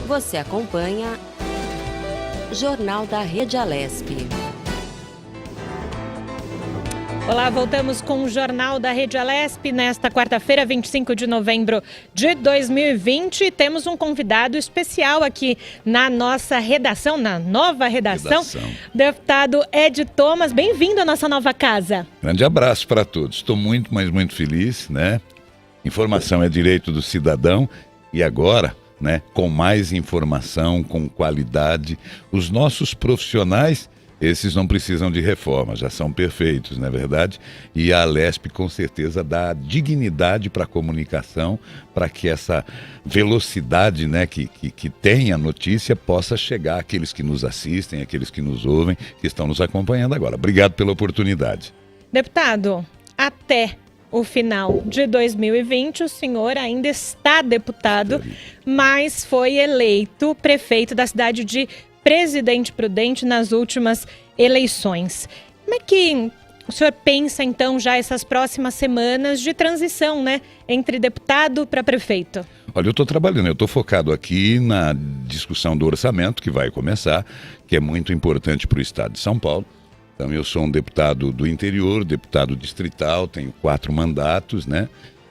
Você acompanha Jornal da Rede Alesp. Olá, voltamos com o Jornal da Rede Alesp nesta quarta-feira, 25 de novembro de 2020. Temos um convidado especial aqui na nossa redação, na nova redação. Deputado Ed Thomas, bem-vindo à nossa nova casa. Grande abraço para todos. Estou muito, mas muito feliz, né? Informação é direito do cidadão e agora, né, com mais informação, com qualidade, os nossos profissionais, esses não precisam de reforma, já são perfeitos, não é verdade? E a Alesp com certeza dá dignidade para a comunicação, para que essa velocidade, né, que tem a notícia possa chegar àqueles que nos assistem, àqueles que nos ouvem, que estão nos acompanhando agora. Obrigado pela oportunidade. Deputado, até o final de 2020, o senhor ainda está deputado, mas foi eleito prefeito da cidade de Presidente Prudente nas últimas eleições. Como é que o senhor pensa, então, já essas próximas semanas de transição, né, entre deputado para prefeito? Olha, eu estou trabalhando, eu estou focado aqui na discussão do orçamento que vai começar, que é muito importante para o estado de São Paulo. Então, eu sou um deputado do interior, deputado distrital, tenho 4 mandatos, né,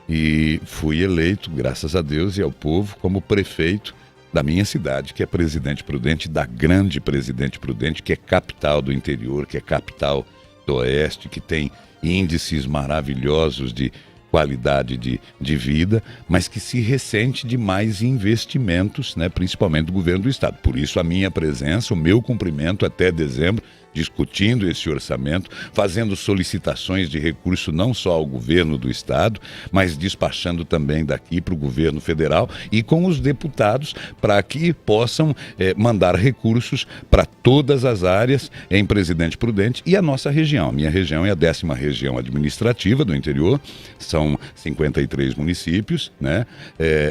e fui eleito, graças a Deus e ao povo, como prefeito da minha cidade, que é Presidente Prudente, da grande Presidente Prudente, que é capital do interior, que é capital do oeste, que tem índices maravilhosos de qualidade de vida, mas que se ressente de mais investimentos, né, principalmente do governo do estado. Por isso a minha presença, o meu cumprimento até dezembro, discutindo esse orçamento, fazendo solicitações de recurso não só ao governo do estado, mas despachando também daqui para o governo federal e com os deputados para que possam mandar recursos para todas as áreas em Presidente Prudente e a nossa região. A minha região é a 10ª região administrativa do interior, são 53 municípios, né?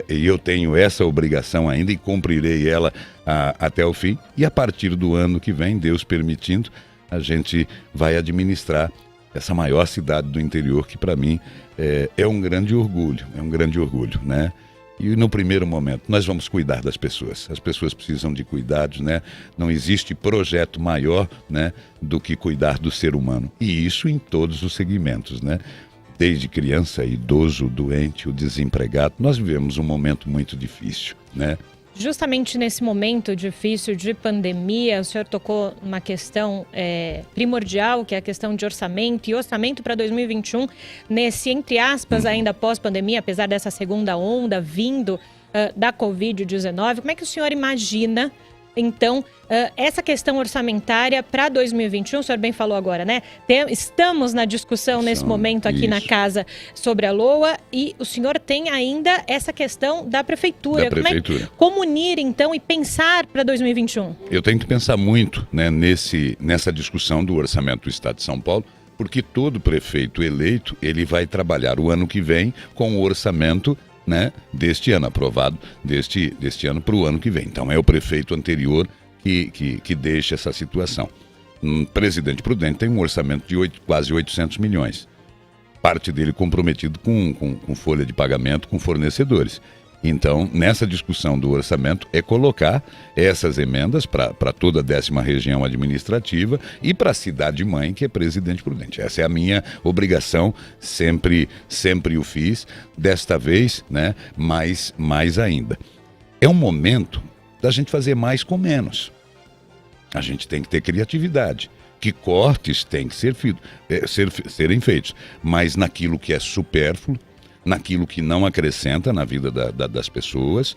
E eu tenho essa obrigação ainda e cumprirei ela até o fim, e a partir do ano que vem, Deus permitindo, a gente vai administrar essa maior cidade do interior, que para mim é um grande orgulho, né? E no primeiro momento, nós vamos cuidar das pessoas. As pessoas precisam de cuidados, né? Não existe projeto maior, né, do que cuidar do ser humano. E isso em todos os segmentos, né? Desde criança, idoso, doente, o desempregado. Nós vivemos um momento muito difícil, né? Justamente nesse momento difícil de pandemia, o senhor tocou numa questão primordial, que é a questão de orçamento e orçamento para 2021, nesse, entre aspas, ainda pós-pandemia, apesar dessa segunda onda vindo da Covid-19. Como é que o senhor imagina, então, essa questão orçamentária para 2021? O senhor bem falou agora, né? Estamos na discussão nesse momento aqui na casa sobre a LOA, e o senhor tem ainda essa questão da prefeitura. Como unir, então, e pensar para 2021? Eu tenho que pensar muito, né, nessa discussão do orçamento do estado de São Paulo, porque todo prefeito eleito, ele vai trabalhar o ano que vem com o orçamento, né, deste ano, aprovado deste ano para o ano que vem. Então é o prefeito anterior que deixa essa situação. Presidente Prudente tem um orçamento de quase 800 milhões. Parte dele comprometido com folha de pagamento com fornecedores. Então, nessa discussão do orçamento, é colocar essas emendas para toda a 10ª região administrativa e para a cidade-mãe, que é Presidente Prudente. Essa é a minha obrigação, sempre o fiz, desta vez, né, mais ainda. É um momento da gente fazer mais com menos. A gente tem que ter criatividade. Que cortes têm que serem feitos, mas naquilo que é supérfluo, naquilo que não acrescenta na vida das pessoas.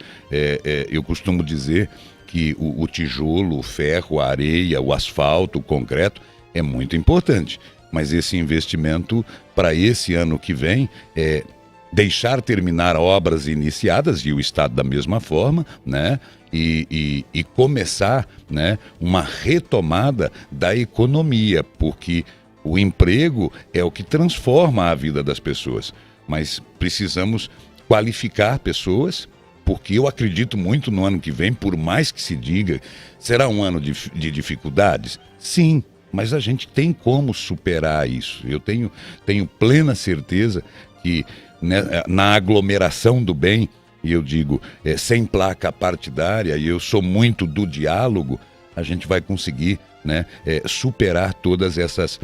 Eu costumo dizer que o tijolo, o ferro, a areia, o asfalto, o concreto é muito importante, mas esse investimento para esse ano que vem é deixar terminar obras iniciadas, e o Estado da mesma forma, né? E começar, né, uma retomada da economia, porque o emprego é o que transforma a vida das pessoas. Mas precisamos qualificar pessoas, porque eu acredito muito no ano que vem, por mais que se diga, será um ano de dificuldades? Sim, mas a gente tem como superar isso. Eu tenho plena certeza que, né, na aglomeração do bem, e eu digo, sem placa partidária, e eu sou muito do diálogo, a gente vai conseguir, né, superar todas essas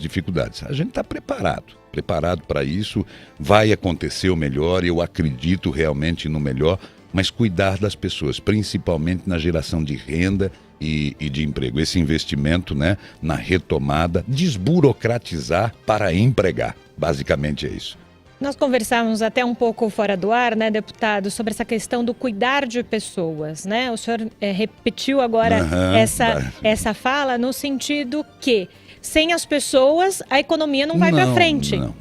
dificuldades. A gente está preparado para isso, vai acontecer o melhor, eu acredito realmente no melhor, mas cuidar das pessoas, principalmente na geração de renda e de emprego. Esse investimento, né, na retomada, desburocratizar para empregar. Basicamente é isso. Nós conversávamos até um pouco fora do ar, né, deputado, sobre essa questão do cuidar de pessoas, né? O senhor repetiu agora essa fala no sentido que sem as pessoas a economia não vai para frente. Não.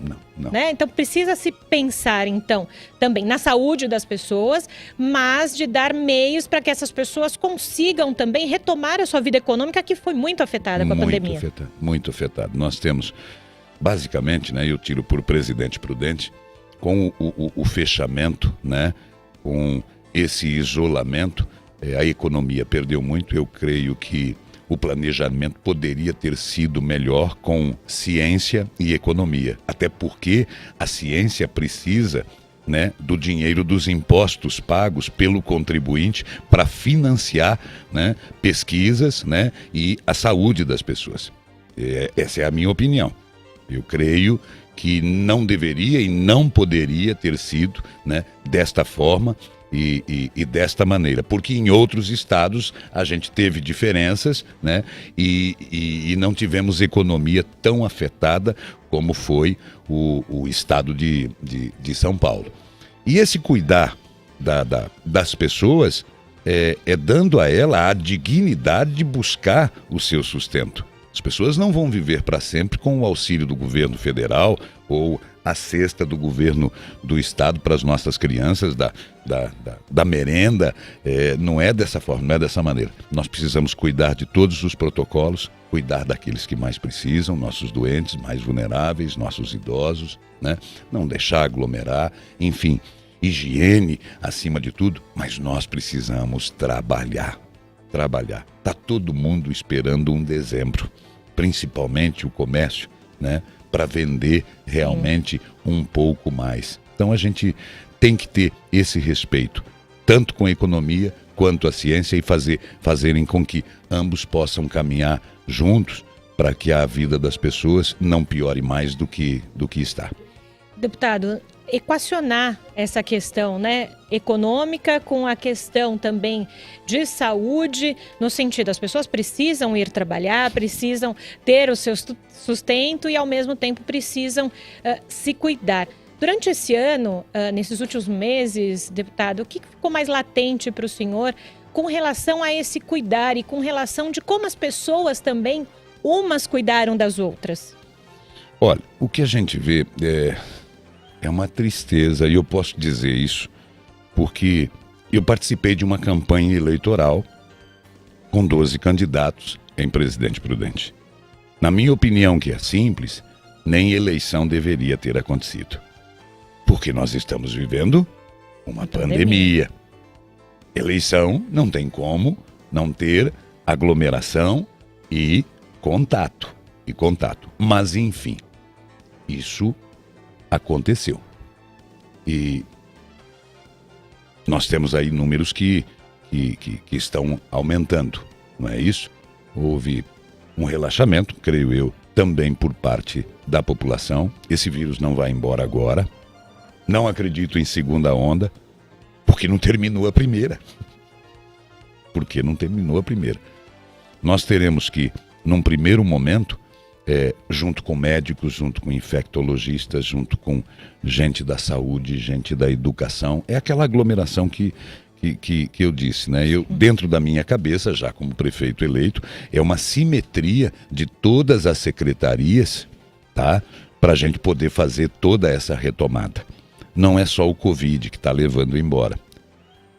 Né? Então precisa se pensar, então, também na saúde das pessoas, mas de dar meios para que essas pessoas consigam também retomar a sua vida econômica, que foi muito afetada com a pandemia. Muito afetada. Nós temos, basicamente, né, eu tiro por Presidente Prudente, com o fechamento, né, com esse isolamento, a economia perdeu muito. Eu creio que o planejamento poderia ter sido melhor com ciência e economia. Até porque a ciência precisa, né, do dinheiro dos impostos pagos pelo contribuinte para financiar, né, pesquisas, né, e a saúde das pessoas. Essa é a minha opinião. Eu creio que não deveria e não poderia ter sido, né, desta forma e desta maneira, porque em outros estados a gente teve diferenças, né, e não tivemos economia tão afetada como foi o estado de São Paulo. E esse cuidar das pessoas é dando a ela a dignidade de buscar o seu sustento. As pessoas não vão viver para sempre com o auxílio do governo federal ou a cesta do governo do estado para as nossas crianças, da merenda. Não é dessa forma, não é dessa maneira. Nós precisamos cuidar de todos os protocolos, cuidar daqueles que mais precisam, nossos doentes mais vulneráveis, nossos idosos, né? Não deixar aglomerar, enfim, higiene acima de tudo, mas nós precisamos trabalhar. Está todo mundo esperando um dezembro, principalmente o comércio, né, para vender realmente um pouco mais. Então a gente tem que ter esse respeito, tanto com a economia quanto a ciência, e fazerem com que ambos possam caminhar juntos para que a vida das pessoas não piore mais do que está. Deputado, equacionar essa questão, né, econômica com a questão também de saúde, no sentido, as pessoas precisam ir trabalhar, precisam ter o seu sustento e ao mesmo tempo precisam se cuidar. Durante esse ano, nesses últimos meses, deputado, o que ficou mais latente para o senhor com relação a esse cuidar e com relação de como as pessoas também, umas cuidaram das outras? Olha, o que a gente vê é uma tristeza, e eu posso dizer isso porque eu participei de uma campanha eleitoral com 12 candidatos em Presidente Prudente. Na minha opinião, que é simples, nem eleição deveria ter acontecido, porque nós estamos vivendo uma pandemia. Eleição não tem como não ter aglomeração e contato. Mas, enfim, isso aconteceu. E nós temos aí números que estão aumentando, não é isso? Houve um relaxamento, creio eu, também por parte da população. Esse vírus não vai embora agora. Não acredito em segunda onda, porque não terminou a primeira. Nós teremos que, num primeiro momento, junto com médicos, junto com infectologistas, junto com gente da saúde, gente da educação, é aquela aglomeração que eu disse, né? Eu, dentro da minha cabeça, já como prefeito eleito, é uma simetria de todas as secretarias, tá? Para a gente poder fazer toda essa retomada. Não é só o Covid que está levando embora.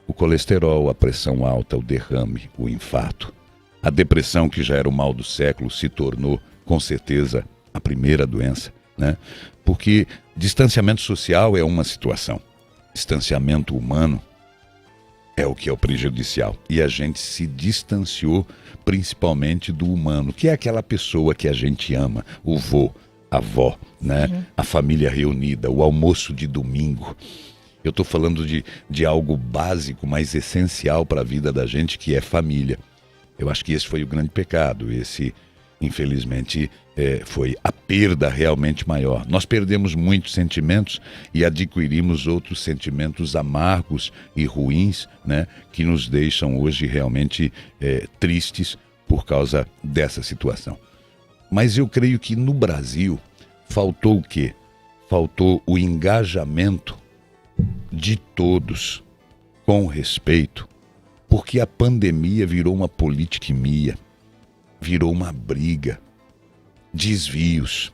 O colesterol, a pressão alta, o derrame, o infarto, a depressão, que já era o mal do século, se tornou, com certeza, a primeira doença, né? Porque distanciamento social é uma situação, distanciamento humano é o que é o prejudicial. E a gente se distanciou principalmente do humano, que é aquela pessoa que a gente ama, o vô, a avó, né? A família reunida, o almoço de domingo. Eu estou falando de algo básico, mas essencial para a vida da gente, que é família. Eu acho que esse foi o grande pecado. Esse, infelizmente, foi a perda realmente maior. Nós perdemos muitos sentimentos e adquirimos outros sentimentos amargos e ruins, né, que nos deixam hoje realmente tristes por causa dessa situação. Mas eu creio que no Brasil faltou o quê? Faltou o engajamento de todos, com respeito, porque a pandemia virou uma politicmia, virou uma briga, desvios,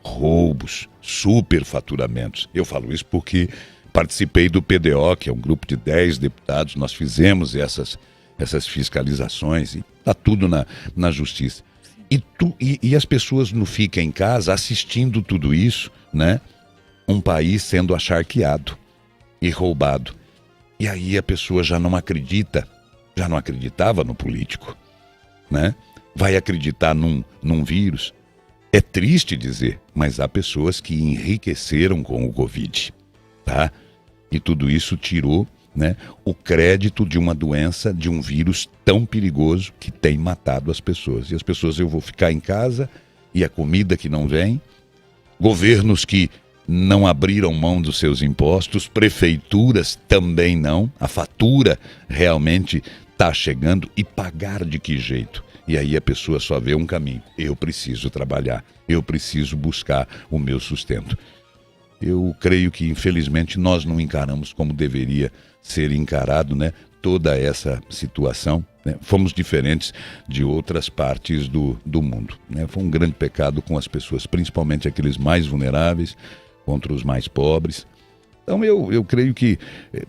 roubos, superfaturamentos. Eu falo isso porque participei do PDO, que é um grupo de 10 deputados, nós fizemos essas fiscalizações e está tudo na justiça. E as pessoas não ficam em casa assistindo tudo isso, né? Um país sendo acharqueado e roubado. E aí a pessoa já não acreditava no político, né? Vai acreditar num vírus. É triste dizer, mas há pessoas que enriqueceram com o Covid, tá? E tudo isso tirou, né, o crédito de uma doença, de um vírus tão perigoso que tem matado as pessoas. E as pessoas, eu vou ficar em casa e a comida que não vem, governos que não abriram mão dos seus impostos, prefeituras também não, a fatura realmente está chegando e pagar de que jeito? E aí a pessoa só vê um caminho: eu preciso trabalhar, eu preciso buscar o meu sustento. Eu creio que infelizmente nós não encaramos como deveria ser encarado, né, toda essa situação, né? Fomos diferentes de outras partes do mundo, né? Foi um grande pecado com as pessoas, principalmente aqueles mais vulneráveis, contra os mais pobres. Então eu creio que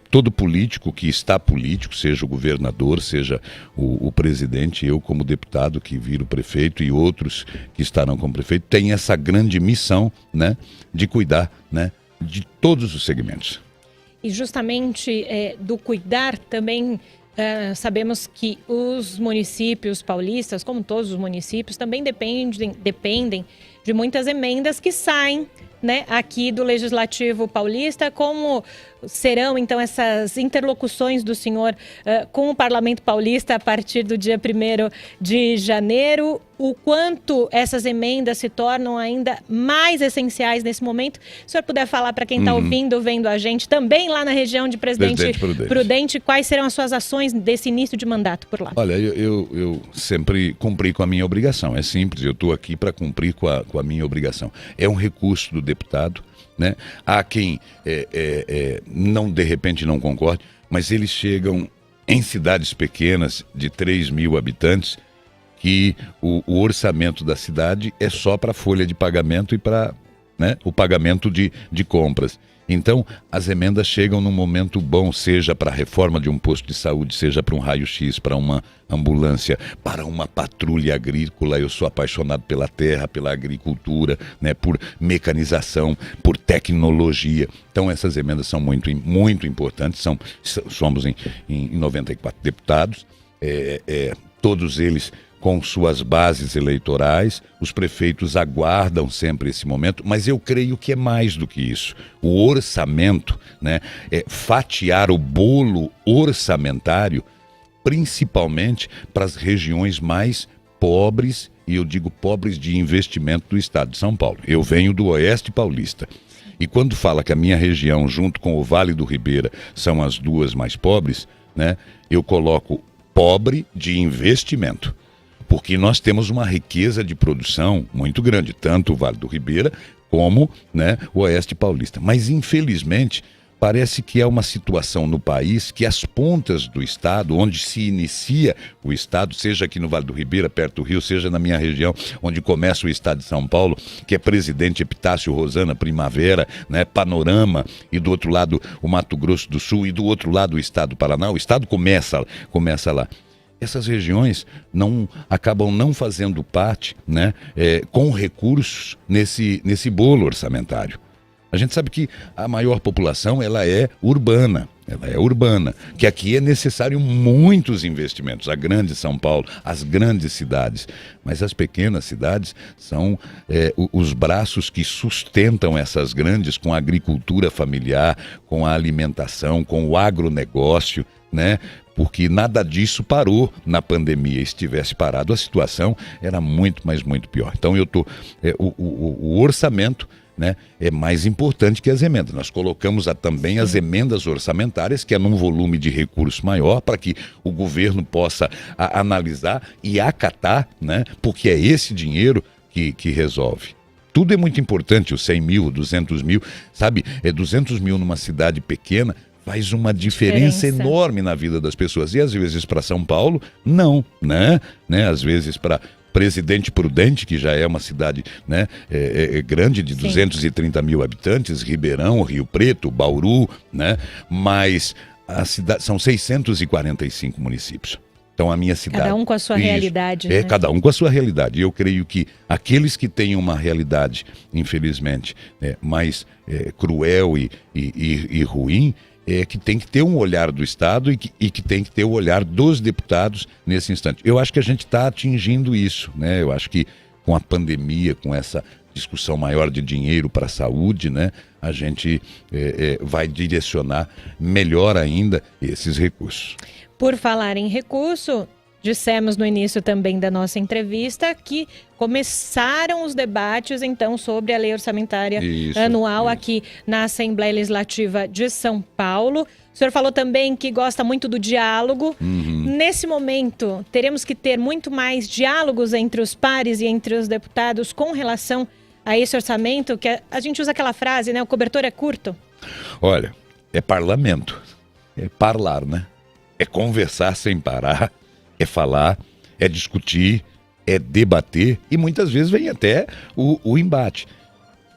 todo político que está político, seja o governador, seja o presidente, eu como deputado que viro prefeito e outros que estarão como prefeito, tem essa grande missão, né, de cuidar, né, de todos os segmentos. E justamente do cuidar também sabemos que os municípios paulistas, como todos os municípios, também dependem de muitas emendas que saem, né, aqui do Legislativo Paulista. Como serão, então, essas interlocuções do senhor com o Parlamento Paulista a partir do dia 1º de janeiro? O quanto essas emendas se tornam ainda mais essenciais nesse momento? Se o senhor puder falar para quem está ouvindo, vendo a gente, também lá na região de Presidente Prudente, quais serão as suas ações desse início de mandato por lá? Olha, eu sempre cumpri com a minha obrigação. É simples, eu estou aqui para cumprir com a minha obrigação. É um recurso do deputado, né? Há quem não, de repente não concorde, mas eles chegam em cidades pequenas de 3.000 habitantes, que o orçamento da cidade é só para folha de pagamento e para, né, o pagamento de compras. Então, as emendas chegam num momento bom, seja para a reforma de um posto de saúde, seja para um raio-x, para uma ambulância, para uma patrulha agrícola. Eu sou apaixonado pela terra, pela agricultura, né, por mecanização, por tecnologia. Então, essas emendas são muito, muito importantes. Somos em 94 deputados, todos eles com suas bases eleitorais. Os prefeitos aguardam sempre esse momento, mas eu creio que é mais do que isso. O orçamento, né, fatiar o bolo orçamentário, principalmente para as regiões mais pobres, e eu digo pobres de investimento do estado de São Paulo. Eu venho do Oeste Paulista. E quando fala que a minha região, junto com o Vale do Ribeira, são as duas mais pobres, né, eu coloco pobre de investimento. Porque nós temos uma riqueza de produção muito grande, tanto o Vale do Ribeira como, né, o Oeste Paulista. Mas, infelizmente, parece que é uma situação no país que as pontas do estado, onde se inicia o estado, seja aqui no Vale do Ribeira, perto do Rio, seja na minha região, onde começa o estado de São Paulo, que é Presidente Epitácio, Rosana, Primavera, né, Panorama, e do outro lado o Mato Grosso do Sul, e do outro lado o estado do Paraná. O estado começa lá. Essas regiões acabam não fazendo parte, né, com recursos nesse bolo orçamentário. A gente sabe que a maior população ela é urbana, ela é urbana, que aqui é necessário muitos investimentos, a grande São Paulo, as grandes cidades, mas as pequenas cidades são os braços que sustentam essas grandes com a agricultura familiar, com a alimentação, com o agronegócio, né? Porque nada disso parou na pandemia. Se tivesse parado, a situação era muito, mas muito pior. Então o orçamento, né, é mais importante que as emendas. Nós colocamos também as emendas orçamentárias, que é num volume de recurso maior, para que o governo possa analisar e acatar, né, porque é esse dinheiro que resolve. Tudo é muito importante, os 100 mil, 200 mil, sabe? 200 mil numa cidade pequena faz uma diferença enorme na vida das pessoas. E às vezes para São Paulo, não, né? Às vezes para Presidente Prudente, que já é uma cidade, né, grande, de 230 mil habitantes, Ribeirão, Rio Preto, Bauru, né, mas a cidade, são 645 municípios. Então a minha cidade... Cada um com a sua realidade. Né? Cada um com a sua realidade. E eu creio que aqueles que têm uma realidade, infelizmente, mais cruel e ruim, que tem que ter um olhar do Estado e que tem que ter o olhar dos deputados nesse instante. Eu acho que a gente está atingindo isso, né? Eu acho que com a pandemia, com essa discussão maior de dinheiro para a saúde, né, a gente vai direcionar melhor ainda esses recursos. Por falar em recurso, dissemos no início também da nossa entrevista que começaram os debates, então, sobre a lei orçamentária anual aqui na Assembleia Legislativa de São Paulo. O senhor falou também que gosta muito do diálogo. Nesse momento, teremos que ter muito mais diálogos entre os pares e entre os deputados com relação a esse orçamento, que a gente usa aquela frase, né? O cobertor é curto. Olha, é parlamento, é parlar, né? É conversar sem parar, é falar, é discutir, é debater e muitas vezes vem até o embate,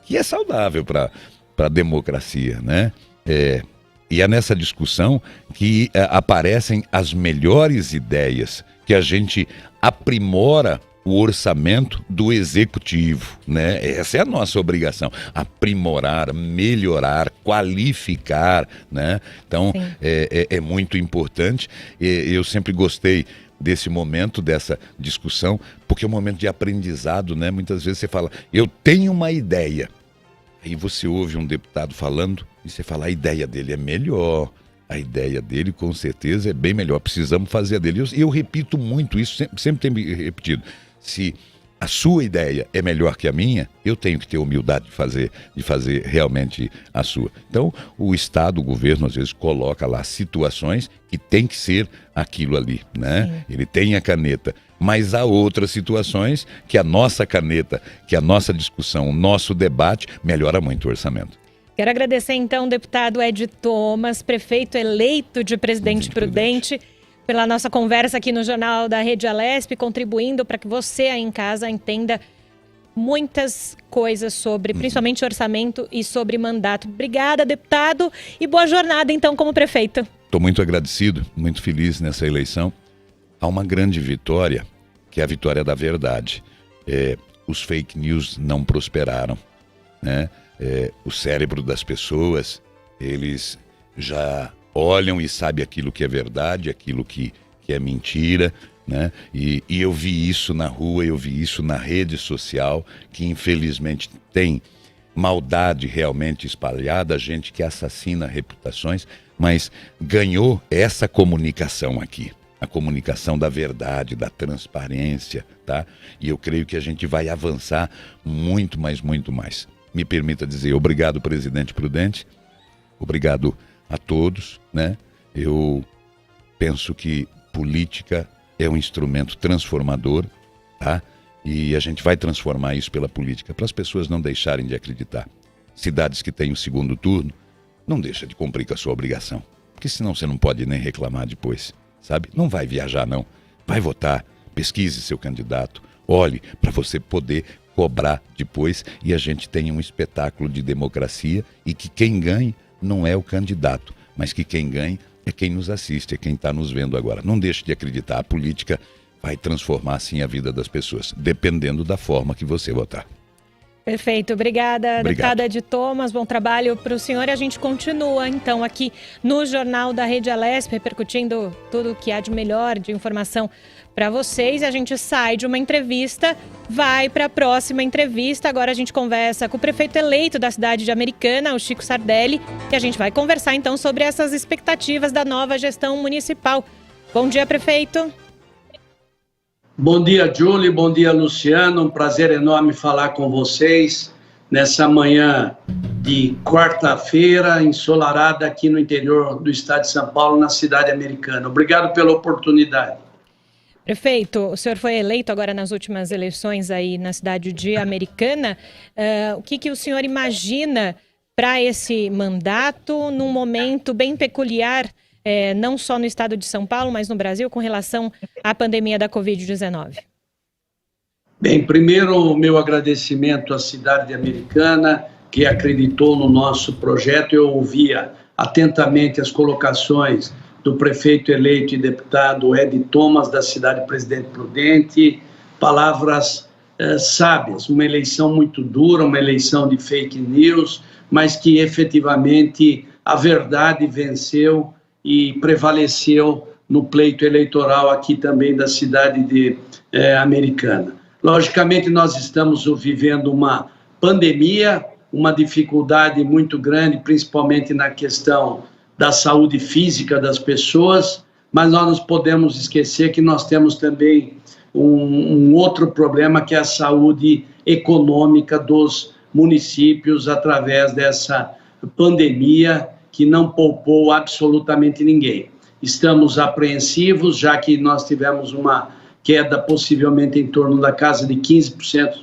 que é saudável para a democracia, né? E é nessa discussão que aparecem as melhores ideias, que a gente aprimora o orçamento do executivo, né? Essa é a nossa obrigação, aprimorar, melhorar, qualificar, né? Então é muito importante. Eu sempre gostei desse momento, dessa discussão, porque é um momento de aprendizado, né? Muitas vezes você fala, eu tenho uma ideia, aí você ouve um deputado falando e você fala, a ideia dele é melhor, a ideia dele com certeza é bem melhor, precisamos fazer a dele. Eu repito muito isso, sempre tenho repetido, se a sua ideia é melhor que a minha, eu tenho que ter humildade de fazer realmente a sua. Então, o Estado, o governo, às vezes coloca lá situações que tem que ser aquilo ali, né? Ele tem a caneta, mas há outras situações que a nossa caneta, que a nossa discussão, o nosso debate melhora muito o orçamento. Quero agradecer então o deputado Ed Thomas, prefeito eleito de Presidente Prudente, pela nossa conversa aqui no Jornal da Rede Alesp, contribuindo para que você aí em casa entenda muitas coisas sobre, principalmente orçamento e sobre mandato. Obrigada, deputado, e boa jornada então como prefeito. Estou muito agradecido, muito feliz nessa eleição. Há uma grande vitória, que é a vitória da verdade. Os fake news não prosperaram, né? O cérebro das pessoas, eles já olham e sabem aquilo que é verdade, aquilo que é mentira, né? E eu vi isso na rua, eu vi isso na rede social, que infelizmente tem maldade realmente espalhada, gente que assassina reputações, mas ganhou essa comunicação aqui, a comunicação da verdade, da transparência, tá? E eu creio que a gente vai avançar muito, mas muito mais. Me permita dizer obrigado, presidente Prudente, obrigado a todos, né? Eu penso que política é um instrumento transformador, tá? E a gente vai transformar isso pela política, para as pessoas não deixarem de acreditar. Cidades que têm o segundo turno, não deixa de cumprir com a sua obrigação, porque senão você não pode nem reclamar depois, sabe? Não vai viajar não, vai votar, pesquise seu candidato, olhe para você poder cobrar depois e a gente tenha um espetáculo de democracia e que quem ganhe não é o candidato, mas que quem ganha é quem nos assiste, é quem está nos vendo agora. Não deixe de acreditar, a política vai transformar sim a vida das pessoas, dependendo da forma que você votar. Perfeito, obrigada, deputada de Thomas, bom trabalho para o senhor. E a gente continua, então, aqui no Jornal da Rede Alesp, repercutindo tudo o que há de melhor, de informação para vocês. A gente sai de uma entrevista, vai para a próxima entrevista. Agora a gente conversa com o prefeito eleito da cidade de Americana, o Chico Sardelli, e a gente vai conversar, então, sobre essas expectativas da nova gestão municipal. Bom dia, prefeito. Bom dia, Julie. Bom dia, Luciano. Um prazer enorme falar com vocês nessa manhã de quarta-feira, ensolarada aqui no interior do estado de São Paulo, na cidade americana. Obrigado pela oportunidade. Prefeito, o senhor foi eleito agora nas últimas eleições aí na cidade de Americana. O que o senhor imagina para esse mandato num momento bem peculiar, não só no estado de São Paulo, mas no Brasil, com relação à pandemia da Covid-19? Bem, primeiro, o meu agradecimento à cidade Americana, que acreditou no nosso projeto. Eu ouvia atentamente as colocações do prefeito eleito e deputado Ed Thomas, da cidade Presidente Prudente, palavras sábias, uma eleição muito dura, uma eleição de fake news, mas que efetivamente a verdade venceu e prevaleceu no pleito eleitoral aqui também da cidade de Americana. Logicamente, nós estamos vivendo uma pandemia, uma dificuldade muito grande, principalmente na questão da saúde física das pessoas, mas nós não podemos esquecer que nós temos também um outro problema, que é a saúde econômica dos municípios através dessa pandemia, que não poupou absolutamente ninguém. Estamos apreensivos, já que nós tivemos uma queda possivelmente em torno da casa de 15%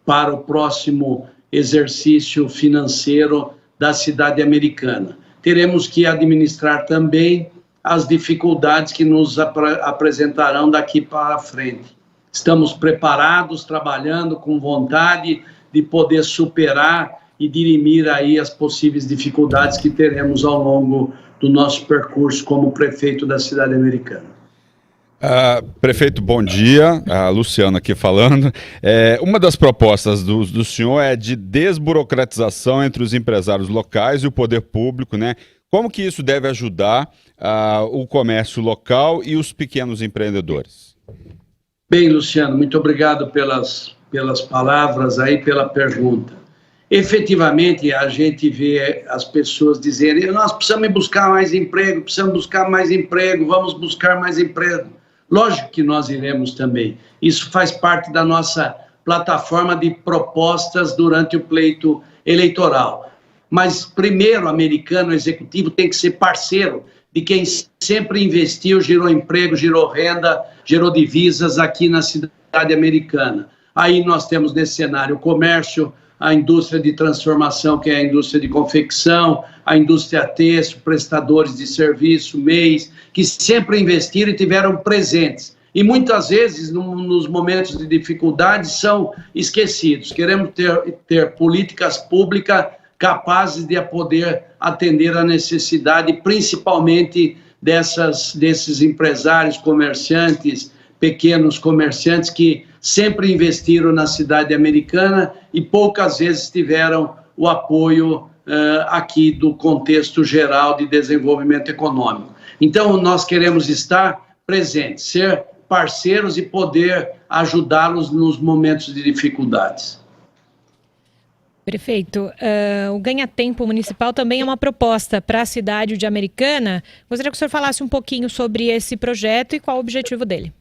para o próximo exercício financeiro da cidade americana. Teremos que administrar também as dificuldades que nos apresentarão daqui para frente. Estamos preparados, trabalhando com vontade de poder superar e dirimir aí as possíveis dificuldades que teremos ao longo do nosso percurso como prefeito da cidade americana. Prefeito, bom dia. Luciano aqui falando. Uma das propostas do senhor é de desburocratização entre os empresários locais e o poder público, né? Como que isso deve ajudar o comércio local e os pequenos empreendedores? Bem, Luciano, muito obrigado pelas palavras aí, pela pergunta. Efetivamente, a gente vê as pessoas dizerem: nós precisamos buscar mais emprego, vamos buscar mais emprego. Lógico que nós iremos também. Isso faz parte da nossa plataforma de propostas durante o pleito eleitoral. Mas, primeiro, o americano executivo tem que ser parceiro de quem sempre investiu, gerou emprego, gerou renda, gerou divisas aqui na cidade americana. Aí nós temos nesse cenário o comércio, a indústria de transformação, que é a indústria de confecção, a indústria têxtil, prestadores de serviço, MEIs, que sempre investiram e tiveram presentes. E muitas vezes, nos momentos de dificuldade, são esquecidos. Queremos ter políticas públicas capazes de poder atender a necessidade, principalmente desses empresários, comerciantes, pequenos comerciantes que sempre investiram na cidade americana e poucas vezes tiveram o apoio aqui do contexto geral de desenvolvimento econômico. Então, nós queremos estar presentes, ser parceiros e poder ajudá-los nos momentos de dificuldades. Prefeito, o Ganha-Tempo Municipal também é uma proposta para a cidade de Americana. Gostaria que o senhor falasse um pouquinho sobre esse projeto e qual o objetivo dele.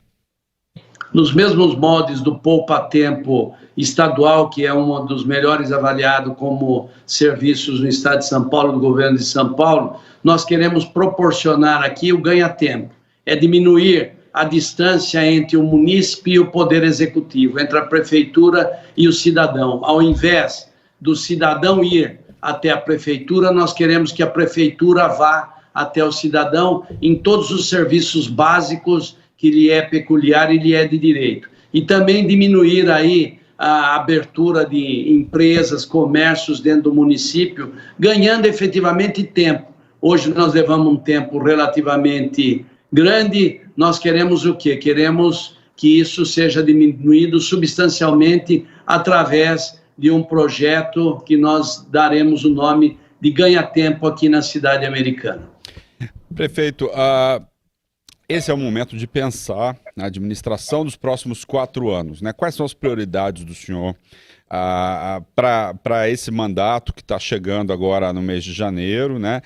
Nos mesmos moldes do Poupa-Tempo estadual, que é um dos melhores avaliados como serviços no estado de São Paulo, do governo de São Paulo, nós queremos proporcionar aqui o ganha-tempo. É diminuir a distância entre o munícipe e o poder executivo, entre a prefeitura e o cidadão. Ao invés do cidadão ir até a prefeitura, nós queremos que a prefeitura vá até o cidadão em todos os serviços básicos que lhe é peculiar e lhe é de direito. E também diminuir aí a abertura de empresas, comércios dentro do município, ganhando efetivamente tempo. Hoje nós levamos um tempo relativamente grande, nós queremos o quê? Queremos que isso seja diminuído substancialmente através de um projeto que nós daremos o nome de Ganha Tempo aqui na cidade americana. Prefeito, esse é o momento de pensar na administração dos próximos 4 anos, né? Quais são as prioridades do senhor para esse mandato que está chegando agora no mês de janeiro, né?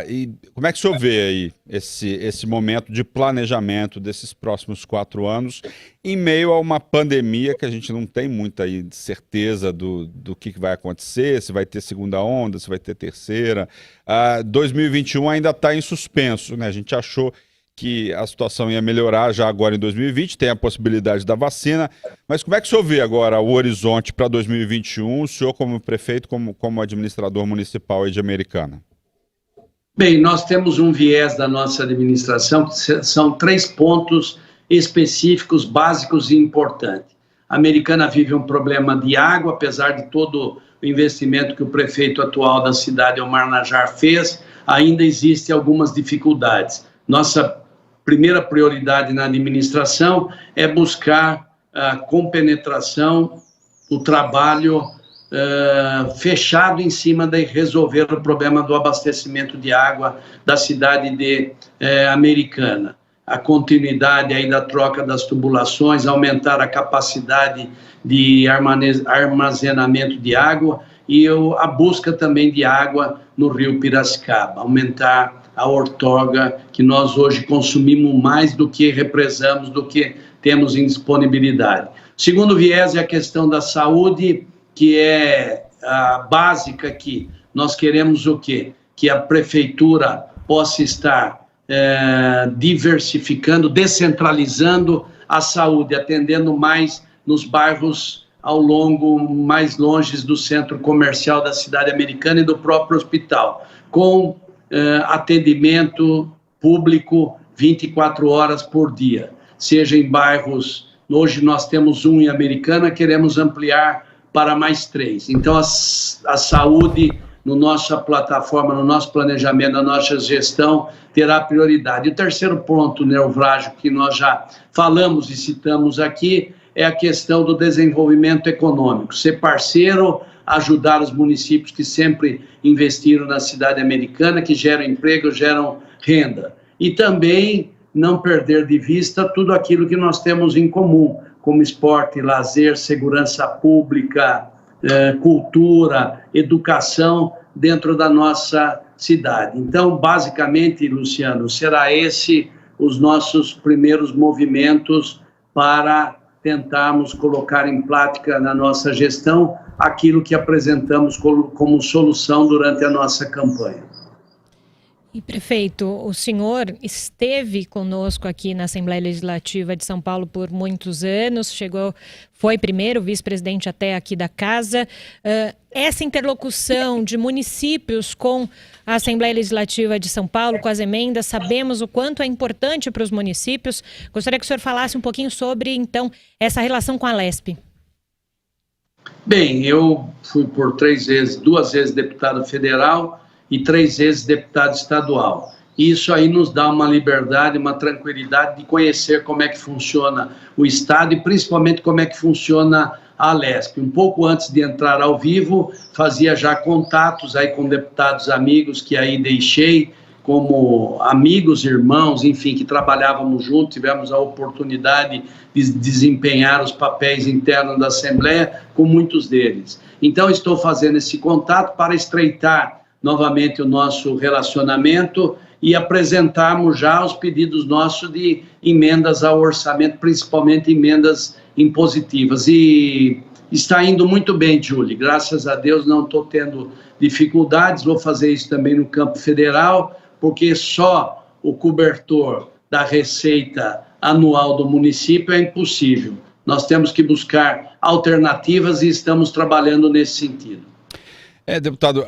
E como é que o senhor vê aí esse momento de planejamento desses próximos 4 anos em meio a uma pandemia que a gente não tem muita aí certeza do que vai acontecer, se vai ter segunda onda, se vai ter terceira. 2021 ainda está em suspenso, né? A gente achou que a situação ia melhorar já agora em 2020, tem a possibilidade da vacina, mas como é que o senhor vê agora o horizonte para 2021, o senhor como prefeito, como administrador municipal aí de Americana? Bem, nós temos um viés da nossa administração, que são 3 pontos específicos, básicos e importantes. A Americana vive um problema de água, apesar de todo o investimento que o prefeito atual da cidade, Omar Najjar, fez, ainda existem algumas dificuldades. Nossa primeira prioridade na administração é buscar a compenetração, o trabalho fechado em cima de resolver o problema do abastecimento de água da cidade de Americana. A continuidade aí da troca das tubulações, aumentar a capacidade de armazenamento de água e a busca também de água no rio Piracicaba, aumentar a outorga, que nós hoje consumimos mais do que represamos, do que temos em disponibilidade. O segundo viés é a questão da saúde, que é a básica aqui. Nós queremos o quê? Que a prefeitura possa estar diversificando, descentralizando a saúde, atendendo mais nos bairros mais longe do centro comercial da cidade americana e do próprio hospital, com atendimento público 24 horas por dia, seja em bairros, hoje nós temos um em Americana, queremos ampliar para mais 3. Então, a saúde, na nossa plataforma, no nosso planejamento, na nossa gestão, terá prioridade. O terceiro ponto nevrálgico que nós já falamos e citamos aqui é a questão do desenvolvimento econômico, ser parceiro, ajudar os municípios que sempre investiram na cidade americana, que geram emprego, geram renda. E também não perder de vista tudo aquilo que nós temos em comum, como esporte, lazer, segurança pública, cultura, educação dentro da nossa cidade. Então, basicamente, Luciano, será esse os nossos primeiros movimentos para tentarmos colocar em prática na nossa gestão aquilo que apresentamos como solução durante a nossa campanha. E, prefeito, o senhor esteve conosco aqui na Assembleia Legislativa de São Paulo por muitos anos, foi primeiro vice-presidente até aqui da casa. Essa interlocução de municípios com a Assembleia Legislativa de São Paulo, com as emendas, sabemos o quanto é importante para os municípios. Gostaria que o senhor falasse um pouquinho sobre, então, essa relação com a Lesp. Bem, eu fui por 2 vezes deputado federal e 3 vezes deputado estadual. Isso aí nos dá uma liberdade, uma tranquilidade de conhecer como é que funciona o Estado e principalmente como é que funciona a Lesp. Um pouco antes de entrar ao vivo, fazia já contatos aí com deputados amigos que aí deixei, como amigos, irmãos, enfim, que trabalhávamos juntos, tivemos a oportunidade de desempenhar os papéis internos da Assembleia com muitos deles. Então, estou fazendo esse contato para estreitar novamente o nosso relacionamento e apresentarmos já os pedidos nossos de emendas ao orçamento, principalmente emendas impositivas. E está indo muito bem, Julie, graças a Deus não estou tendo dificuldades, vou fazer isso também no campo federal, porque só o cobertor da receita anual do município é impossível. Nós temos que buscar alternativas e estamos trabalhando nesse sentido. Deputado,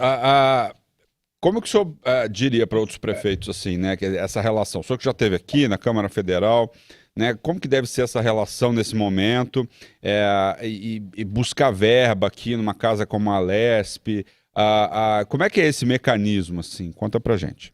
como que o senhor diria para outros prefeitos assim, né, que essa relação? O senhor que já esteve aqui na Câmara Federal, né, como que deve ser essa relação nesse momento e buscar verba aqui numa casa como a Lesp? Como é que é esse mecanismo, assim? Conta pra gente.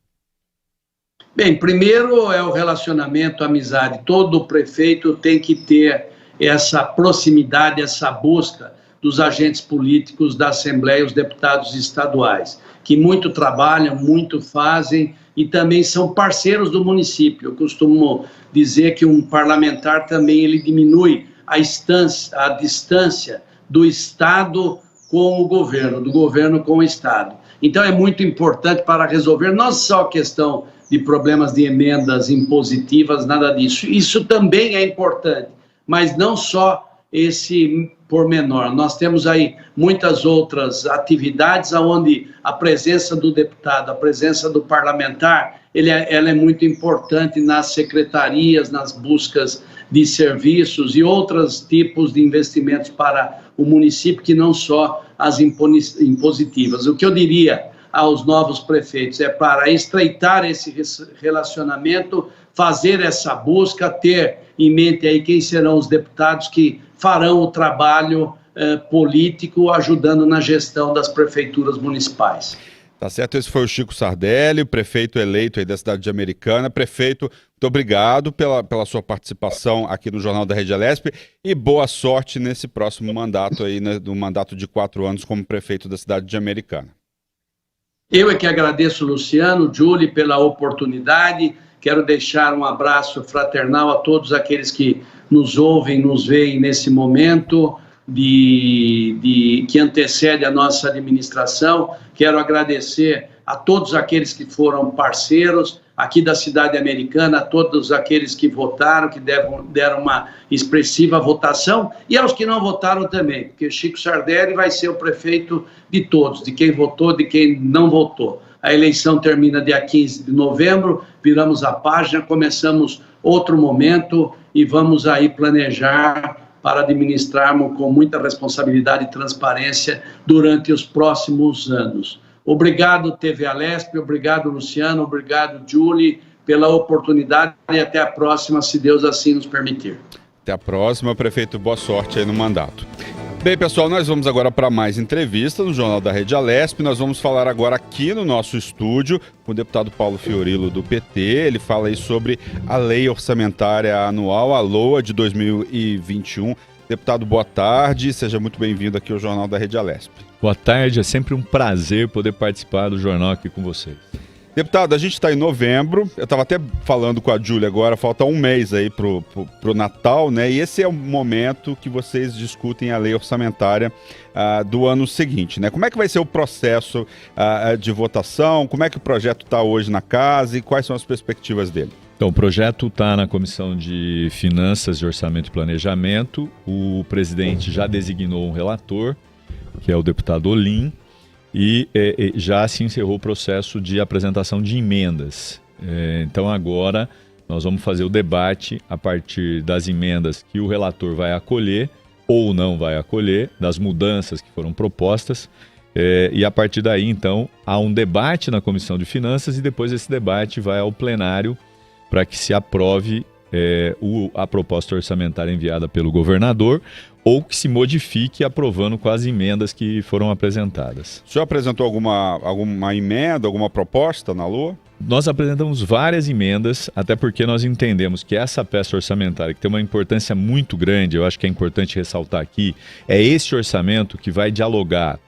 Bem, primeiro é o relacionamento, a amizade. Todo prefeito tem que ter essa proximidade, essa busca, dos agentes políticos da Assembleia, os deputados estaduais, que muito trabalham, muito fazem e também são parceiros do município. Eu costumo dizer que um parlamentar também ele diminui a distância do Estado com o governo, do governo com o Estado. Então é muito importante para resolver não só a questão de problemas de emendas impositivas, nada disso. Isso também é importante, mas não só esse pormenor. Nós temos aí muitas outras atividades onde a presença do deputado, a presença do parlamentar, ela é muito importante nas secretarias, nas buscas de serviços e outros tipos de investimentos para o município, que não só as impositivas. O que eu diria aos novos prefeitos é para estreitar esse relacionamento, fazer essa busca, ter em mente aí quem serão os deputados que farão o trabalho político ajudando na gestão das prefeituras municipais. Tá certo, esse foi o Chico Sardelli, prefeito eleito aí da cidade de Americana. Prefeito, muito obrigado pela sua participação aqui no Jornal da Rede Alesp e boa sorte nesse próximo mandato aí, né, do mandato de 4 anos como prefeito da cidade de Americana. Eu é que agradeço, Luciano, Julie, pela oportunidade. Quero deixar um abraço fraternal a todos aqueles que nos ouvem, nos veem nesse momento que antecede a nossa administração. Quero agradecer a todos aqueles que foram parceiros aqui da cidade americana, a todos aqueles que votaram, que deram uma expressiva votação, e aos que não votaram também, porque Chico Sardelli vai ser o prefeito de todos, de quem votou, de quem não votou. A eleição termina dia 15 de novembro, viramos a página, começamos outro momento e vamos aí planejar para administrarmos com muita responsabilidade e transparência durante os próximos anos. Obrigado, TV Alesp, obrigado, Luciano, obrigado, Julie, pela oportunidade e até a próxima, se Deus assim nos permitir. Até a próxima, prefeito, boa sorte aí no mandato. Bem, pessoal, nós vamos agora para mais entrevistas no Jornal da Rede Alesp. Nós vamos falar agora aqui no nosso estúdio com o deputado Paulo Fiorilo, do PT. Ele fala aí sobre a Lei Orçamentária Anual, a LOA, de 2021. Deputado, boa tarde. Seja muito bem-vindo aqui ao Jornal da Rede Alesp. Boa tarde, é sempre um prazer poder participar do jornal aqui com vocês. Deputado, a gente está em novembro, eu estava até falando com a Júlia agora, falta um mês aí pro Natal, né? E esse é o momento que vocês discutem a lei orçamentária do ano seguinte, né? Como é que vai ser o processo de votação? Como é que o projeto está hoje na casa e quais são as perspectivas dele? Então, o projeto está na Comissão de Finanças, de Orçamento e Planejamento. O presidente já designou um relator, que é o deputado Olim, e já se encerrou o processo de apresentação de emendas. Então agora nós vamos fazer o debate a partir das emendas que o relator vai acolher ou não vai acolher, das mudanças que foram propostas, e a partir daí então há um debate na Comissão de Finanças e depois esse debate vai ao plenário para que se aprove a proposta orçamentária enviada pelo governador ou que se modifique aprovando com as emendas que foram apresentadas. O senhor apresentou alguma emenda, alguma proposta na LOA? Nós apresentamos várias emendas, até porque nós entendemos que essa peça orçamentária, que tem uma importância muito grande, eu acho que é importante ressaltar aqui, é esse orçamento que vai dialogar,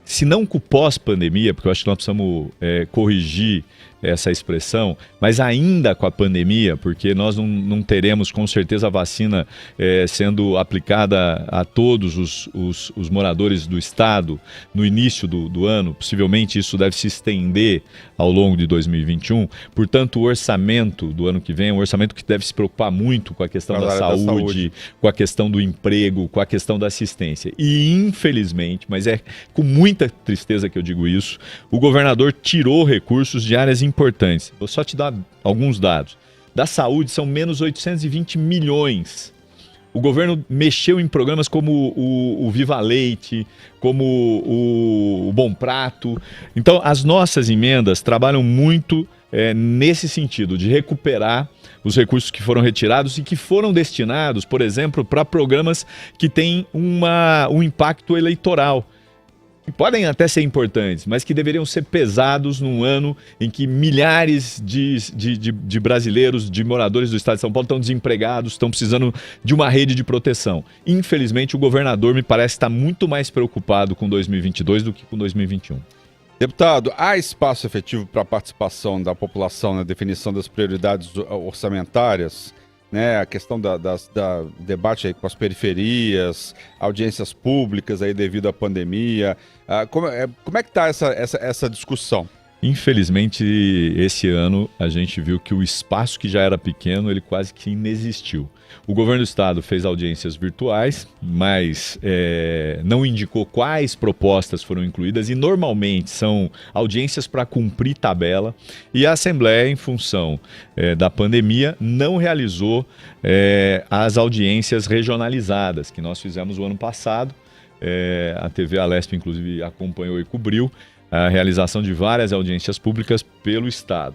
se não com o pós-pandemia, porque eu acho que nós precisamos corrigir essa expressão, mas ainda com a pandemia, porque nós não teremos com certeza a vacina sendo aplicada a todos os moradores do estado no início do ano, possivelmente isso deve se estender ao longo de 2021, portanto o orçamento do ano que vem é um orçamento que deve se preocupar muito com a questão da saúde, com a questão do emprego, com a questão da assistência. E infelizmente, mas é com muita tristeza que eu digo isso, o governador tirou recursos de áreas importantes. Vou só te dar alguns dados. Da saúde são menos 820 milhões. O governo mexeu em programas como o Viva Leite, como o Bom Prato. Então, as nossas emendas trabalham muito nesse sentido, de recuperar os recursos que foram retirados e que foram destinados, por exemplo, para programas que têm um impacto eleitoral. que podem até ser importantes, mas que deveriam ser pesados num ano em que milhares de brasileiros, de moradores do estado de São Paulo estão desempregados, estão precisando de uma rede de proteção. Infelizmente, o governador me parece estar muito mais preocupado com 2022 do que com 2021. Deputado, há espaço efetivo para a participação da população na definição das prioridades orçamentárias? Né, a questão da debate aí com as periferias, audiências públicas aí devido à pandemia. Como é que está essa discussão? Infelizmente, esse ano a gente viu que o espaço que já era pequeno, ele quase que inexistiu. O governo do estado fez audiências virtuais, mas não indicou quais propostas foram incluídas e normalmente são audiências para cumprir tabela. E a Assembleia, em função da pandemia, não realizou as audiências regionalizadas que nós fizemos o ano passado. A TV Alesp, inclusive, acompanhou e cobriu a realização de várias audiências públicas pelo estado.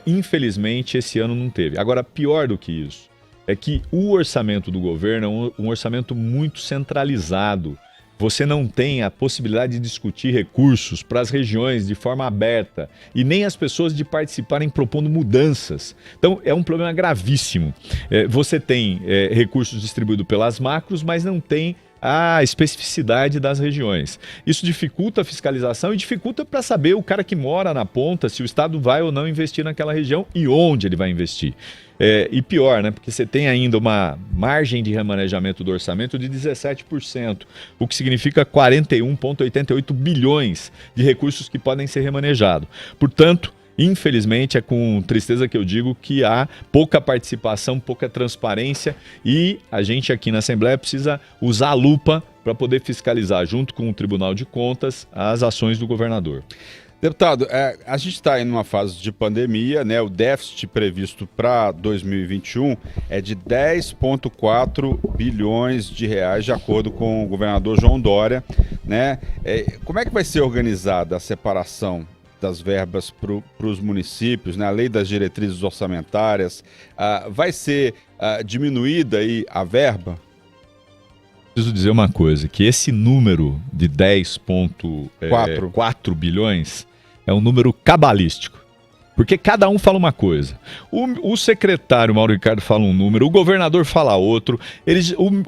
Infelizmente, esse ano não teve. Agora, pior do que isso, é que o orçamento do governo é um orçamento muito centralizado. Você não tem a possibilidade de discutir recursos para as regiões de forma aberta e nem as pessoas de participarem propondo mudanças. Então, é um problema gravíssimo. Você tem recursos distribuídos pelas macros, mas não tem a especificidade das regiões. Isso dificulta a fiscalização e dificulta para saber o cara que mora na ponta se o Estado vai ou não investir naquela região e onde ele vai investir. E pior, né? Porque você tem ainda uma margem de remanejamento do orçamento de 17%, o que significa 41,88 bilhões de recursos que podem ser remanejados. Portanto, infelizmente, é com tristeza que eu digo que há pouca participação, pouca transparência e a gente aqui na Assembleia precisa usar a lupa para poder fiscalizar, junto com o Tribunal de Contas, as ações do governador. Deputado, a gente está em uma fase de pandemia, né? O déficit previsto para 2021 é de 10,4 bilhões de reais, de acordo com o governador João Dória, né? Como é que vai ser organizada a separação das verbas para os municípios, né? A lei das diretrizes orçamentárias, vai ser diminuída aí a verba? Preciso dizer uma coisa, que esse número de 10,4 bilhões é um número cabalístico. Porque cada um fala uma coisa. O secretário Mauro Ricardo fala um número, o governador fala outro,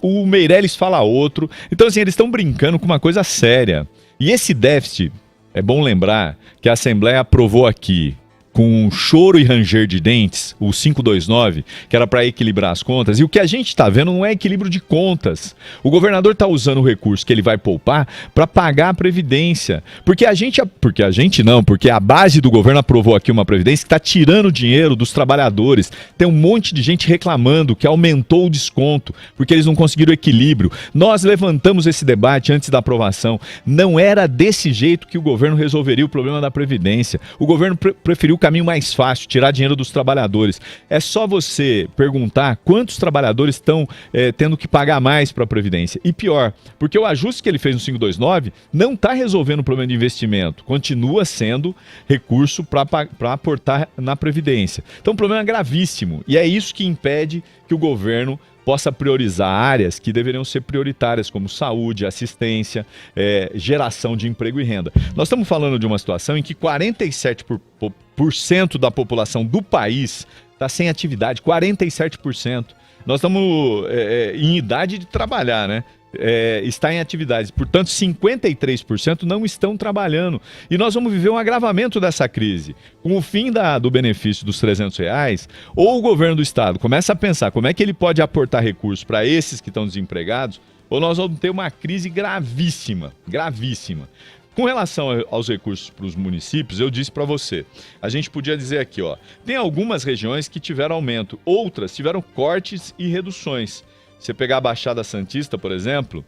o Meirelles fala outro. Então, assim, eles estão brincando com uma coisa séria. E esse déficit, é bom lembrar que a Assembleia aprovou aqui, com choro e ranger de dentes, o 529, que era para equilibrar as contas. E o que a gente está vendo não é equilíbrio de contas. O governador está usando o recurso que ele vai poupar para pagar a Previdência. Porque a base do governo aprovou aqui uma Previdência que está tirando dinheiro dos trabalhadores. Tem um monte de gente reclamando que aumentou o desconto, porque eles não conseguiram equilíbrio. Nós levantamos esse debate antes da aprovação. Não era desse jeito que o governo resolveria o problema da Previdência. O governo preferiu caminho mais fácil, tirar dinheiro dos trabalhadores. É só você perguntar quantos trabalhadores estão tendo que pagar mais para a Previdência. E pior, porque o ajuste que ele fez no 529 não está resolvendo o problema de investimento. Continua sendo recurso para aportar na Previdência. Então, um problema gravíssimo. E é isso que impede que o governo possa priorizar áreas que deveriam ser prioritárias, como saúde, assistência, geração de emprego e renda. Nós estamos falando de uma situação em que 47% da população do país está sem atividade, 47%. Nós estamos em idade de trabalhar, né? Está em atividades, portanto 53% não estão trabalhando e nós vamos viver um agravamento dessa crise. Com o fim do benefício dos R$300, ou o governo do estado começa a pensar como é que ele pode aportar recursos para esses que estão desempregados, ou nós vamos ter uma crise gravíssima, gravíssima. Com relação aos recursos para os municípios, eu disse para você, a gente podia dizer aqui, tem algumas regiões que tiveram aumento, outras tiveram cortes e reduções. Você pegar a Baixada Santista, por exemplo,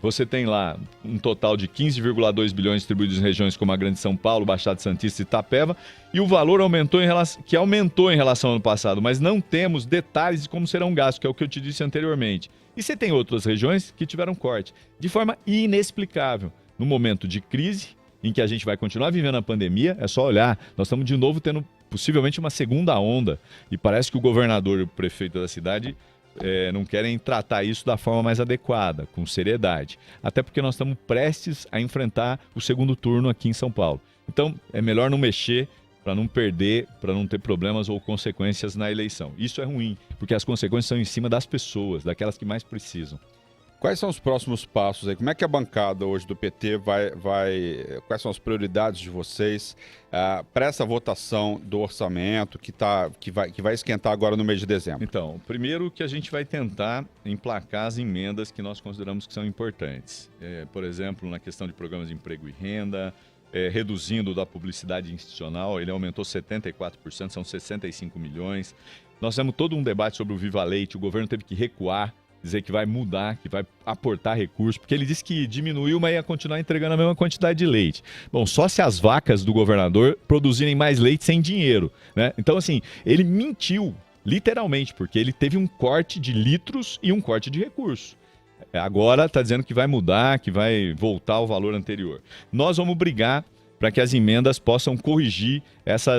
você tem lá um total de 15,2 bilhões distribuídos em regiões como a Grande São Paulo, Baixada Santista e Itapeva, e o valor aumentou em relação ao ano passado, mas não temos detalhes de como serão gastos, que é o que eu te disse anteriormente. E você tem outras regiões que tiveram corte, de forma inexplicável. No momento de crise, em que a gente vai continuar vivendo a pandemia, é só olhar, nós estamos de novo tendo possivelmente uma segunda onda, e parece que o governador e o prefeito da cidade não querem tratar isso da forma mais adequada, com seriedade. Até porque nós estamos prestes a enfrentar o segundo turno aqui em São Paulo. Então, é melhor não mexer para não perder, para não ter problemas ou consequências na eleição. Isso é ruim, porque as consequências são em cima das pessoas, daquelas que mais precisam. Quais são os próximos passos aí? Como é que a bancada hoje do PT quais são as prioridades de vocês para essa votação do orçamento que vai esquentar agora no mês de dezembro? Então, primeiro que a gente vai tentar emplacar as emendas que nós consideramos que são importantes. Por exemplo, na questão de programas de emprego e renda, reduzindo da publicidade institucional, ele aumentou 74%, são 65 milhões. Nós temos todo um debate sobre o Viva Leite, o governo teve que recuar, dizer que vai mudar, que vai aportar recursos, porque ele disse que diminuiu, mas ia continuar entregando a mesma quantidade de leite. Bom, só se as vacas do governador produzirem mais leite sem dinheiro, né? Então, assim, ele mentiu, literalmente, porque ele teve um corte de litros e um corte de recursos. Agora está dizendo que vai mudar, que vai voltar ao valor anterior. Nós vamos brigar para que as emendas possam corrigir essa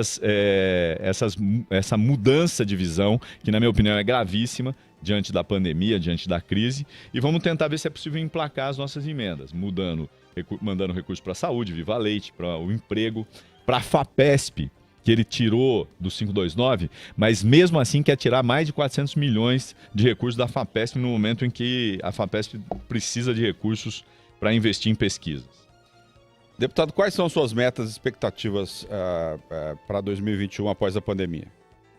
mudança de visão, que na minha opinião é gravíssima, diante da pandemia, diante da crise, e vamos tentar ver se é possível emplacar as nossas emendas, mandando recursos para a saúde, Viva Leite, para o emprego, para a FAPESP, que ele tirou do 529, mas mesmo assim quer tirar mais de 400 milhões de recursos da FAPESP no momento em que a FAPESP precisa de recursos para investir em pesquisas. Deputado, quais são suas metas e expectativas para 2021 após a pandemia?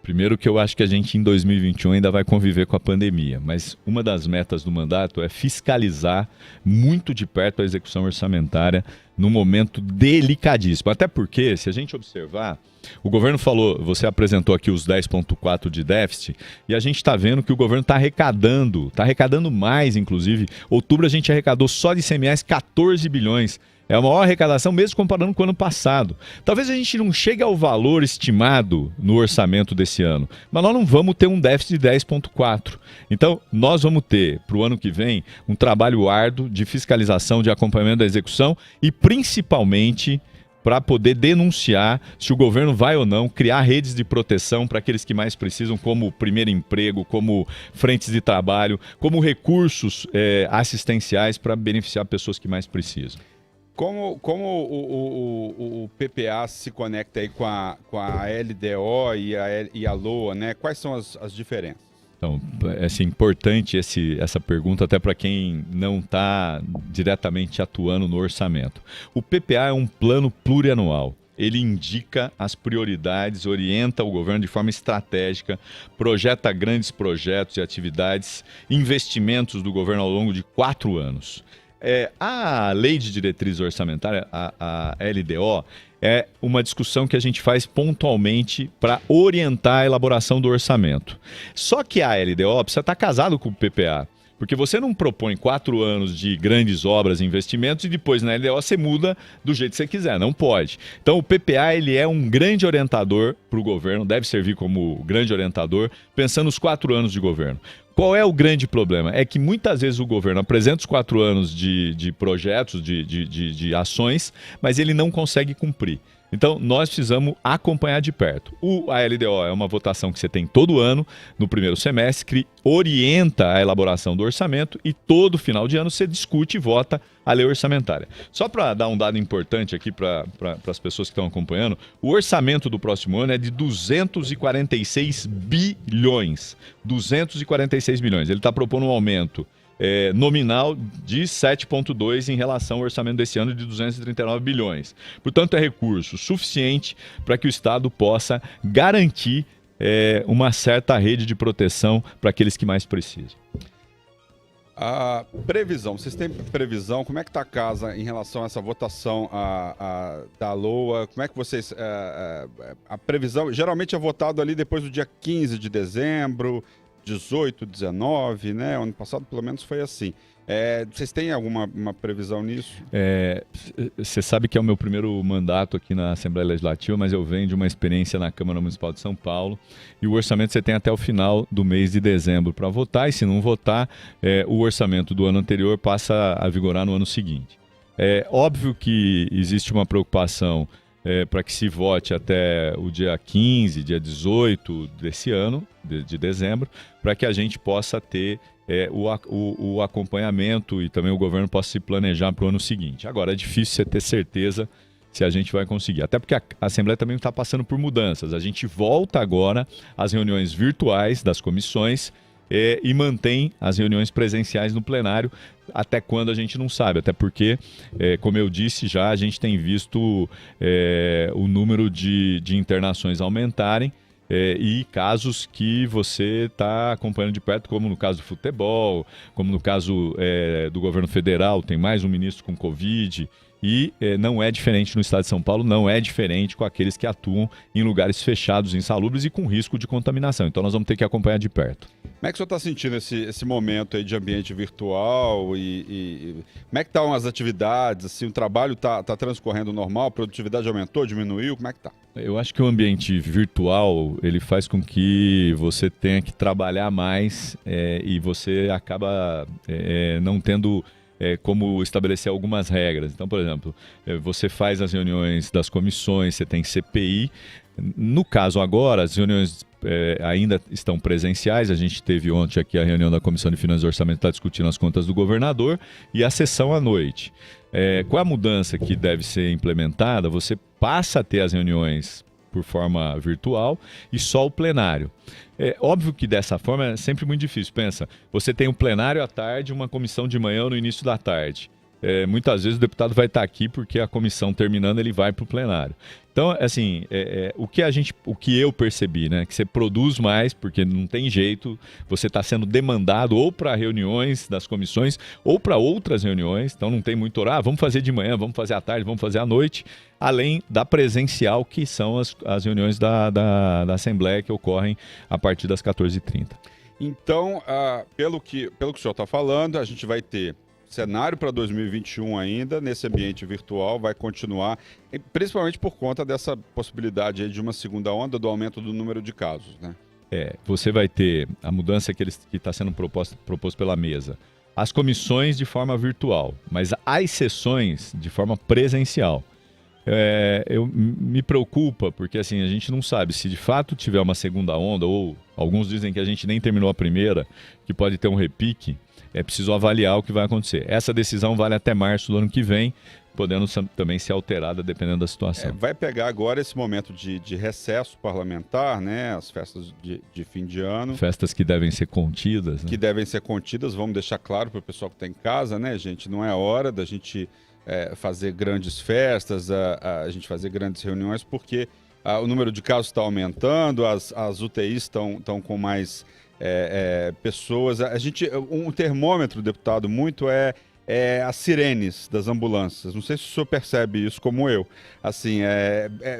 Primeiro que eu acho que a gente em 2021 ainda vai conviver com a pandemia, mas uma das metas do mandato é fiscalizar muito de perto a execução orçamentária num momento delicadíssimo. Até porque, se a gente observar, o governo falou, você apresentou aqui os 10,4 de déficit, e a gente está vendo que o governo está arrecadando mais, inclusive. Outubro a gente arrecadou só de ICMS 14 bilhões. É a maior arrecadação, mesmo comparando com o ano passado. Talvez a gente não chegue ao valor estimado no orçamento desse ano, mas nós não vamos ter um déficit de 10,4. Então, nós vamos ter, para o ano que vem, um trabalho árduo de fiscalização, de acompanhamento da execução e, principalmente, para poder denunciar se o governo vai ou não criar redes de proteção para aqueles que mais precisam, como primeiro emprego, como frentes de trabalho, como recursos assistenciais para beneficiar pessoas que mais precisam. Como o PPA se conecta aí com a LDO e a LOA, né? Quais são as diferenças? Então, é assim, importante essa pergunta até para quem não está diretamente atuando no orçamento. O PPA é um plano plurianual. Ele indica as prioridades, orienta o governo de forma estratégica, projeta grandes projetos e atividades, investimentos do governo ao longo de 4 anos. A Lei de Diretriz Orçamentária, a LDO, é uma discussão que a gente faz pontualmente para orientar a elaboração do orçamento. Só que a LDO precisa estar casado com o PPA, porque você não propõe 4 anos de grandes obras e investimentos e depois na LDO você muda do jeito que você quiser, não pode. Então o PPA ele é um grande orientador para o governo, deve servir como grande orientador, pensando nos 4 anos de governo. Qual é o grande problema? É que muitas vezes o governo apresenta os 4 anos de projetos, de ações, mas ele não consegue cumprir. Então, nós precisamos acompanhar de perto. A LDO é uma votação que você tem todo ano, no primeiro semestre, que orienta a elaboração do orçamento e todo final de ano você discute e vota a lei orçamentária. Só para dar um dado importante aqui para as pessoas que estão acompanhando, o orçamento do próximo ano é de 246 bilhões. 246 bilhões. Ele está propondo um aumento nominal de 7,2 em relação ao orçamento desse ano de 239 bilhões. Portanto, é recurso suficiente para que o Estado possa garantir uma certa rede de proteção para aqueles que mais precisam. A previsão, vocês têm previsão? Como é que está a casa em relação a essa votação da LOA? Como é que vocês... a previsão, geralmente é votado ali depois do dia 15 de dezembro, 18, 19, né? Ano passado, pelo menos, foi assim. Vocês têm alguma previsão nisso? Você sabe que é o meu primeiro mandato aqui na Assembleia Legislativa, mas eu venho de uma experiência na Câmara Municipal de São Paulo. E o orçamento você tem até o final do mês de dezembro para votar. E se não votar, o orçamento do ano anterior passa a vigorar no ano seguinte. É óbvio que existe uma preocupação para que se vote até o dia 15, dia 18 desse ano, de dezembro, para que a gente possa ter o acompanhamento e também o governo possa se planejar para o ano seguinte. Agora, é difícil você ter certeza se a gente vai conseguir. Até porque a Assembleia também está passando por mudanças. A gente volta agora às reuniões virtuais das comissões e mantém as reuniões presenciais no plenário, até quando a gente não sabe. Até porque, como eu disse já, a gente tem visto o número de internações aumentarem, e casos que você está acompanhando de perto, como no caso do futebol, como no caso do governo federal, tem mais um ministro com Covid. E não é diferente no estado de São Paulo, não é diferente com aqueles que atuam em lugares fechados, insalubres e com risco de contaminação. Então nós vamos ter que acompanhar de perto. Como é que o senhor está sentindo esse momento aí de ambiente virtual e como é que estão as atividades? Assim, o trabalho está transcorrendo normal? A produtividade aumentou, diminuiu? Como é que está? Eu acho que o ambiente virtual ele faz com que você tenha que trabalhar mais e você acaba não tendo como estabelecer algumas regras. Então, por exemplo, você faz as reuniões das comissões, você tem CPI. No caso agora, as reuniões ainda estão presenciais. A gente teve ontem aqui a reunião da Comissão de Finanças e Orçamento, está discutindo as contas do governador, e a sessão à noite. Com a mudança que deve ser implementada, você passa a ter as reuniões por forma virtual e só o plenário. É óbvio que dessa forma é sempre muito difícil. Pensa, você tem um plenário à tarde, uma comissão de manhã ou no início da tarde. Muitas vezes o deputado vai estar aqui porque a comissão terminando ele vai para o plenário. Então, assim, o que eu percebi, né, que você produz mais porque não tem jeito, você está sendo demandado ou para reuniões das comissões ou para outras reuniões, então não tem muito horário, vamos fazer de manhã, vamos fazer à tarde, vamos fazer à noite, além da presencial, que são as reuniões da Assembleia que ocorrem a partir das 14h30. Então, pelo que o senhor está falando, a gente vai ter cenário para 2021 ainda, nesse ambiente virtual, vai continuar, principalmente por conta dessa possibilidade aí de uma segunda onda, do aumento do número de casos, né? Você vai ter a mudança que está sendo proposto pela mesa. As comissões de forma virtual, mas as sessões de forma presencial. Me preocupa, porque assim, a gente não sabe se de fato tiver uma segunda onda, ou alguns dizem que a gente nem terminou a primeira, que pode ter um repique. É preciso avaliar o que vai acontecer. Essa decisão vale até março do ano que vem, podendo também ser alterada dependendo da situação. Vai pegar agora esse momento de recesso parlamentar, né? As festas de fim de ano. Festas que devem ser contidas. Né? Que devem ser contidas, vamos deixar claro para o pessoal que está em casa, né, gente? Não é hora da gente fazer grandes festas, a gente fazer grandes reuniões, porque o número de casos está aumentando, as UTIs estão com mais pessoas. Um termômetro, deputado, muito as sirenes das ambulâncias. Não sei se o senhor percebe isso como eu. Assim,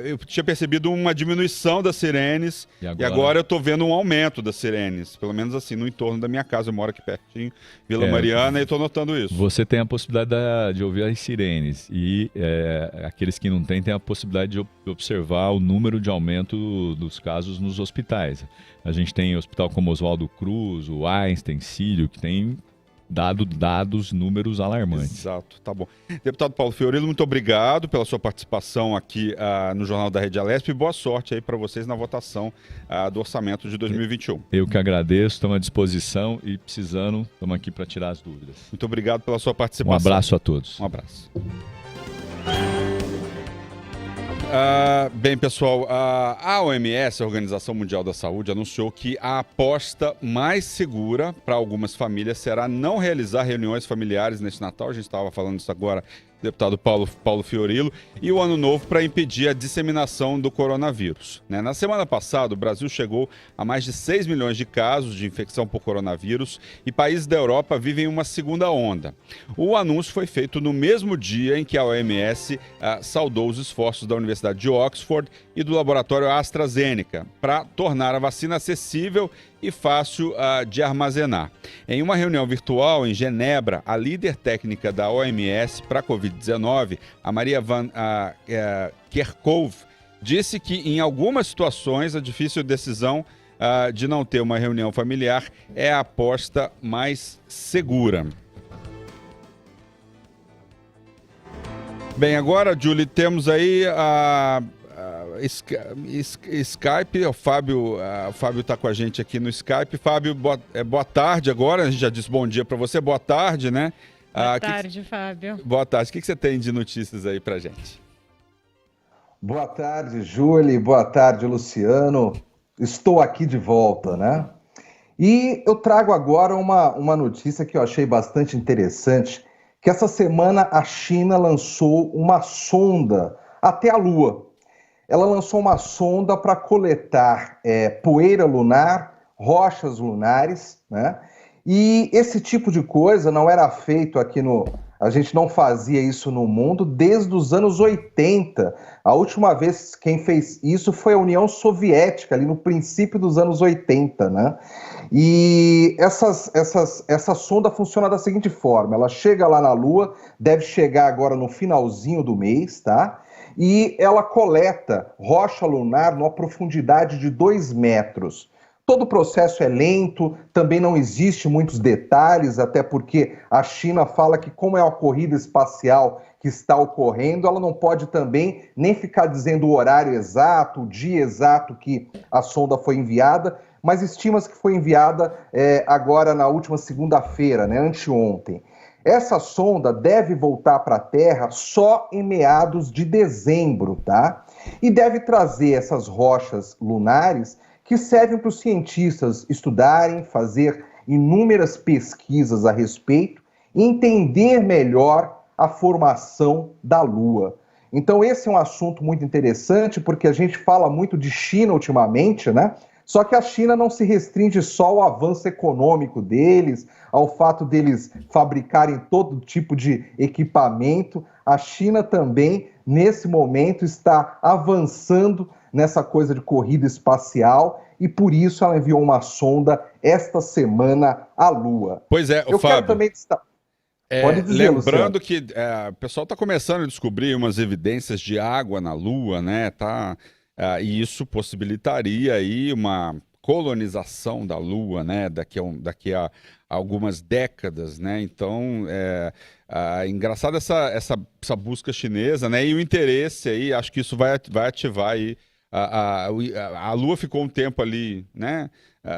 eu tinha percebido uma diminuição das sirenes e agora eu estou vendo um aumento das sirenes. Pelo menos assim, no entorno da minha casa. Eu moro aqui pertinho, Vila Mariana, e estou notando isso. Você tem a possibilidade de ouvir as sirenes e aqueles que não têm a possibilidade de observar o número de aumento dos casos nos hospitais. A gente tem hospital como Oswaldo Cruz, o Einstein, Cílio, que tem dados, números alarmantes. Exato, tá bom. Deputado Paulo Fiorilo, muito obrigado pela sua participação aqui no Jornal da Rede Alesp e boa sorte aí para vocês na votação do orçamento de 2021. Eu que agradeço, estamos à disposição e precisando, estamos aqui para tirar as dúvidas. Muito obrigado pela sua participação. Um abraço a todos. Um abraço. Bem, pessoal, a OMS, a Organização Mundial da Saúde, anunciou que a aposta mais segura para algumas famílias será não realizar reuniões familiares neste Natal. A gente estava falando isso agora, deputado Paulo Fiorilo, e o Ano Novo para impedir a disseminação do coronavírus. Na semana passada, o Brasil chegou a mais de 6 milhões de casos de infecção por coronavírus e países da Europa vivem uma segunda onda. O anúncio foi feito no mesmo dia em que a OMS saudou os esforços da Universidade de Oxford e do laboratório AstraZeneca para tornar a vacina acessível e fácil de armazenar. Em uma reunião virtual em Genebra, a líder técnica da OMS para a Covid-19, a Maria van Kerkhove, disse que em algumas situações a difícil decisão de não ter uma reunião familiar é a aposta mais segura. Bem, agora, Julie, temos aí a Skype, o Fábio está com a gente aqui no Skype. Fábio, boa tarde agora, a gente já disse bom dia para você, boa tarde, né? Boa tarde, Fábio. Boa tarde, o que você tem de notícias aí pra gente? Boa tarde, Julie, boa tarde, Luciano. Estou aqui de volta, né? E eu trago agora uma notícia que eu achei bastante interessante, que essa semana a China lançou uma sonda até a Lua. Ela lançou uma sonda para coletar poeira lunar, rochas lunares, né? E esse tipo de coisa não era feito aqui A gente não fazia isso no mundo desde os anos 80. A última vez quem fez isso foi a União Soviética, ali no princípio dos anos 80, né? E essa sonda funciona da seguinte forma: ela chega lá na Lua, deve chegar agora no finalzinho do mês, tá? E ela coleta rocha lunar numa profundidade de 2 metros. Todo o processo é lento, também não existe muitos detalhes, até porque a China fala que, como é uma corrida espacial que está ocorrendo, ela não pode também nem ficar dizendo o horário exato, o dia exato que a sonda foi enviada, mas estima-se que foi enviada agora na última segunda-feira, né, anteontem. Essa sonda deve voltar para a Terra só em meados de dezembro, tá? E deve trazer essas rochas lunares que servem para os cientistas estudarem, fazer inúmeras pesquisas a respeito e entender melhor a formação da Lua. Então esse é um assunto muito interessante, porque a gente fala muito de China ultimamente, né? Só que a China não se restringe só ao avanço econômico deles, ao fato deles fabricarem todo tipo de equipamento. A China também, nesse momento, está avançando nessa coisa de corrida espacial e por isso ela enviou uma sonda esta semana à Lua. Pois é, eu Fábio, quero também destacar. Pode dizer, lembrando Luciano. que o pessoal está começando a descobrir umas evidências de água na Lua, né? E isso possibilitaria aí uma colonização da Lua, né? Daqui a algumas décadas, né? Então, engraçado essa busca chinesa, né? E o interesse aí, acho que isso vai ativar aí. A Lua ficou um tempo ali, né?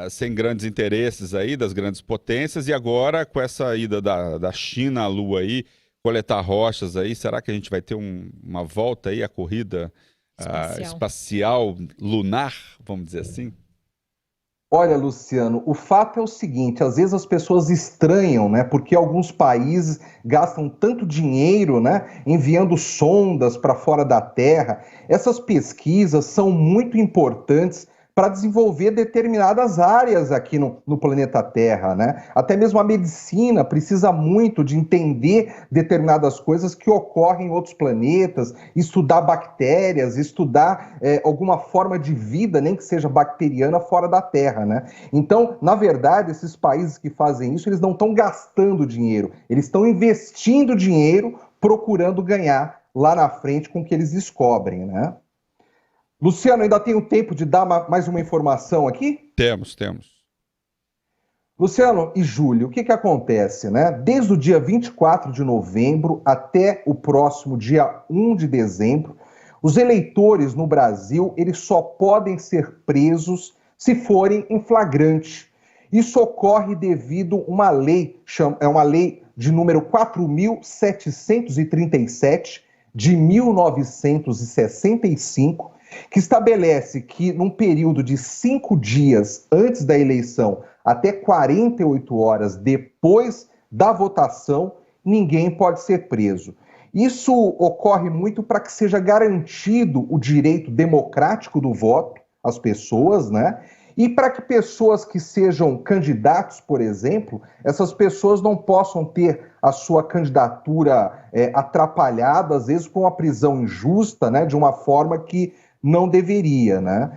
Sem grandes interesses aí das grandes potências, e agora com essa ida da China à Lua aí, coletar rochas aí, será que a gente vai ter uma volta aí à corrida espacial lunar, vamos dizer assim? Olha, Luciano, o fato é o seguinte: às vezes as pessoas estranham, né? Porque alguns países gastam tanto dinheiro, né? Enviando sondas para fora da Terra. Essas pesquisas são muito importantes para desenvolver determinadas áreas aqui no planeta Terra, né? Até mesmo a medicina precisa muito de entender determinadas coisas que ocorrem em outros planetas, estudar bactérias, estudar alguma forma de vida, nem que seja bacteriana, fora da Terra, né? Então, na verdade, esses países que fazem isso, eles não estão gastando dinheiro, eles estão investindo dinheiro, procurando ganhar lá na frente com o que eles descobrem, né? Luciano, ainda tenho tempo de dar mais uma informação aqui? Temos. Luciano e Júlio, o que acontece, né? Desde o dia 24 de novembro até o próximo dia 1 de dezembro, os eleitores no Brasil, eles só podem ser presos se forem em flagrante. Isso ocorre devido a uma lei, uma lei de número 4.737, de 1965, que estabelece que num período de 5 dias antes da eleição até 48 horas depois da votação, ninguém pode ser preso. Isso ocorre muito para que seja garantido o direito democrático do voto às pessoas, né? E para que pessoas que sejam candidatos, por exemplo, essas pessoas não possam ter a sua candidatura atrapalhada, às vezes com uma prisão injusta, né? De uma forma que não deveria, né?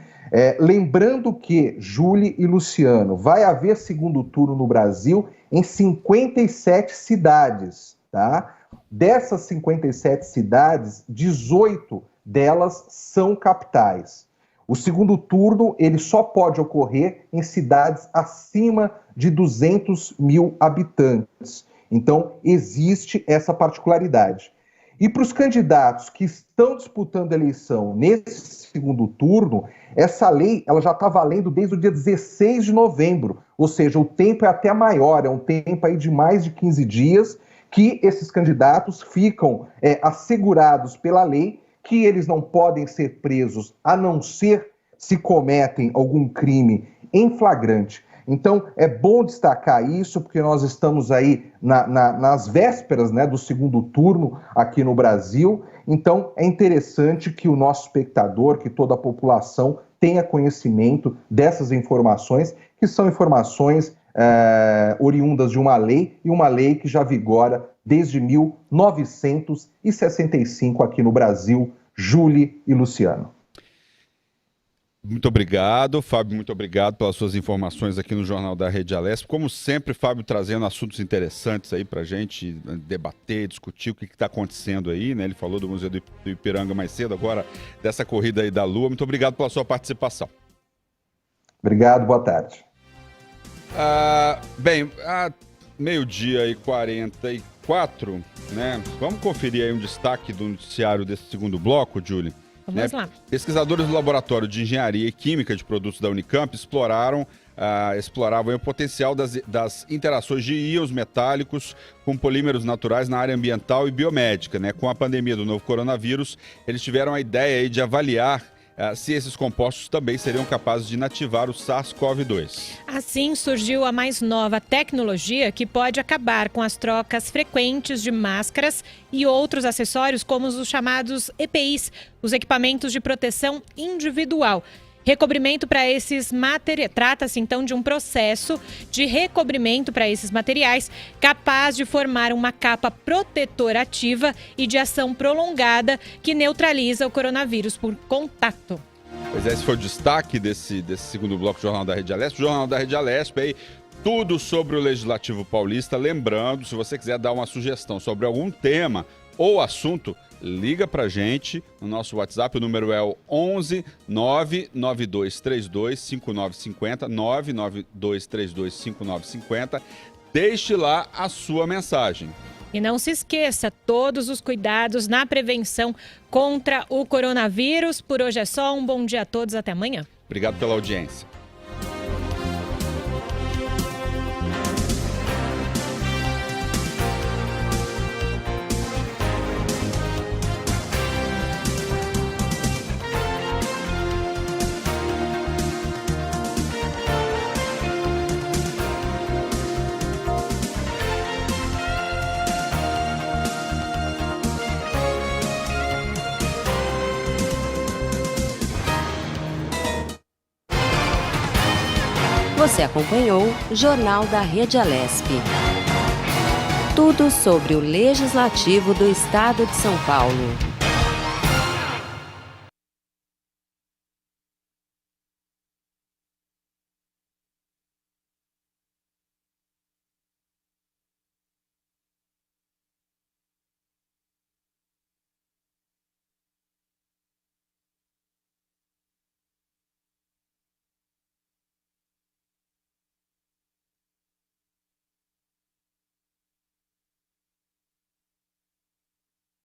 Lembrando que, Júlia e Luciano, vai haver segundo turno no Brasil em 57 cidades, tá? Dessas 57 cidades, 18 delas são capitais. O segundo turno, ele só pode ocorrer em cidades acima de 200 mil habitantes. Então, existe essa particularidade. E para os candidatos que estão disputando a eleição nesse segundo turno, essa lei ela já está valendo desde o dia 16 de novembro, ou seja, o tempo é até maior, é um tempo aí de mais de 15 dias que esses candidatos ficam assegurados pela lei que eles não podem ser presos a não ser se cometem algum crime em flagrante. Então, é bom destacar isso, porque nós estamos aí nas vésperas, né, do segundo turno aqui no Brasil. Então, é interessante que o nosso espectador, que toda a população tenha conhecimento dessas informações, que são informações oriundas de uma lei, e uma lei que já vigora desde 1965 aqui no Brasil. Júlia e Luciano. Muito obrigado, Fábio, muito obrigado pelas suas informações aqui no Jornal da Rede Alesp. Como sempre, Fábio trazendo assuntos interessantes aí pra gente debater, discutir o que está acontecendo aí, né? Ele falou do Museu do Ipiranga mais cedo, agora dessa corrida aí da Lua. Muito obrigado pela sua participação. Obrigado, boa tarde. Meio-dia e 44, né? Vamos conferir aí um destaque do noticiário desse segundo bloco, Júlia. Vamos lá. Pesquisadores do Laboratório de Engenharia e Química de Produtos da Unicamp exploravam o potencial das interações de íons metálicos com polímeros naturais na área ambiental e biomédica, né? Com a pandemia do novo coronavírus, eles tiveram a ideia aí de avaliar se esses compostos também seriam capazes de inativar o SARS-CoV-2. Assim surgiu a mais nova tecnologia que pode acabar com as trocas frequentes de máscaras e outros acessórios, como os chamados EPIs, os equipamentos de proteção individual. Recobrimento para esses materiais. Trata-se então de um processo de recobrimento para esses materiais capaz de formar uma capa protetora ativa e de ação prolongada que neutraliza o coronavírus por contato. Pois é, esse foi o destaque desse segundo bloco do Jornal da Rede Alesp. O Jornal da Rede Alesp aí, tudo sobre o Legislativo Paulista. Lembrando, se você quiser dar uma sugestão sobre algum tema ou assunto, liga pra gente no nosso WhatsApp, o número é o 11 99232 5950, 99232 5950. Deixe lá a sua mensagem. E não se esqueça, todos os cuidados na prevenção contra o coronavírus. Por hoje é só, um bom dia a todos, até amanhã. Obrigado pela audiência. Você acompanhou o Jornal da Rede Alesp. Tudo sobre o Legislativo do Estado de São Paulo.